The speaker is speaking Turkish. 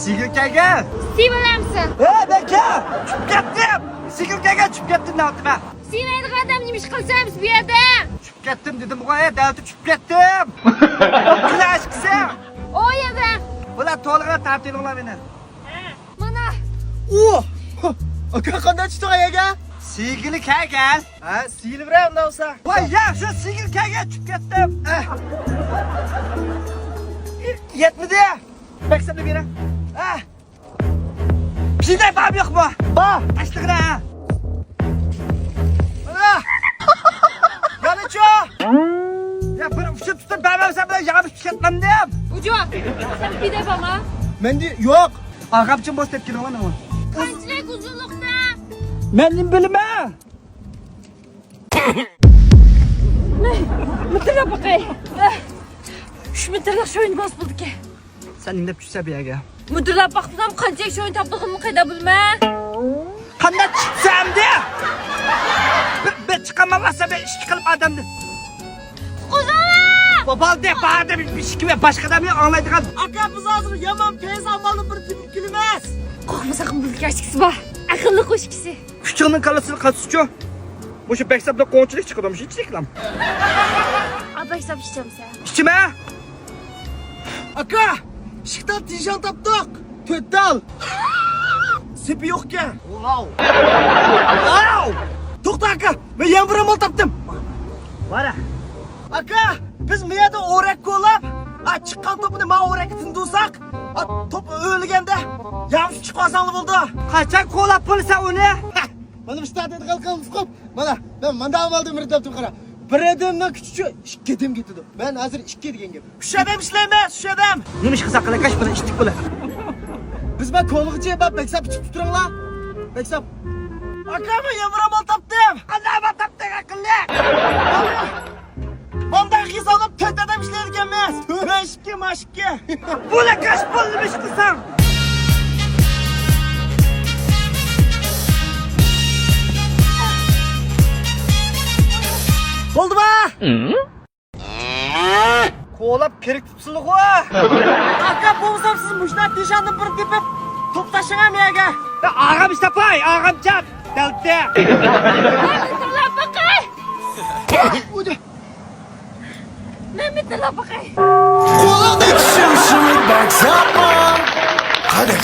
Sigirkaga. Sevilamsan? Beka, tushib ketdim. Sigirkaga tushib ketdim nima? Sevmaydigan odam nima ish qilsamiz bu yerda? Tushib ketdim dedim-ku, dalda tushib ketdim. Kulash qilsa. O yerda. Bular to'lig'i tartib ola meni. Mana. Aka qanday chiqdi ayaga? Sigirkaga. Ha, silvra undan bo'lsa. Voy, yaxshi sigirkaga tushib ketdim. Yetmidi. Baksana beni. Bizda bab yo'qmi? Bor. Tashlag'ina. Mana. Yana-chu. Ya bir ushib tutib babamsa bilan yig'ib ketmandim. Ujo. Sen pide bormi? Menda yo'q. Ag'abchim bostab kelaman men. Qanchalik uzunlikda? Men nim bilaman. Mutlaq baqay. 3 metrlik sho'yin bos buldiki. Sen indab tushsa bu yerga. Mutlaq baqsam qanchalik sho'yin topdig'imni qayda bilma. Qanday chiqsamdi? Bir chiqamasa ben ish qilib odamni. Qo'zg'ala! Bobalde barda bir ishki va boshqa odamni anglaydigan. Aka biz hozir yomon pes amalni bir tibkil emas. Qo'rqmasa ham bilgi ochkisi bor. Aqlli qo'shkisi. Kuchingning qalasini qatsuchu. O'sha baksabda qo'nchilik chiqadimi, ichliklam. Abay hisob ishchamsan. Ichma. Aka, ishqdan tishon topdik. To'tal. Sipi yo'q ekan. Wow. To'xta aka, men yana bir amal topdim. Bora. Aka, biz bu yerda o'rak ko'lab, chiqqan topni men o'rakka tindursak, top o'lganda yaxshi chiqib qolsangli bo'ldi. Qachon qo'lab bo'lsa uni? Mana bu shtatda qilganimiz ko'p. Mana, men manda amalda bir topdim qara. Bir adamdan kuchchi 2 dem ketdi. Men hozir 2 degan gap. Ushadam ishlaymiz, ushadam. Nima ish qilsa qilakash bilan ishtik bo'lar. Biz ben ko'lig'icha bab baksab ichib turinglar. Baksab. Aka, men yana bir amal topdim. Qanday amal topding aqlli? Bunday hisoblab 4 adam ishlaydigan emas. Mashki. Bo'lakash bo'lib ish qilsam. Bo'ldimi? Qo'lab kirik tutsinlik ku. Aka, bo'lsam siz mushtat nishonni bir tepib top tashlang yerga. Ağam işte pay, ağam çat. Delta. Mutlaq baqay. Men mutlaq baqay. Qo'lingdagi shimshimi baksapman. Qadek.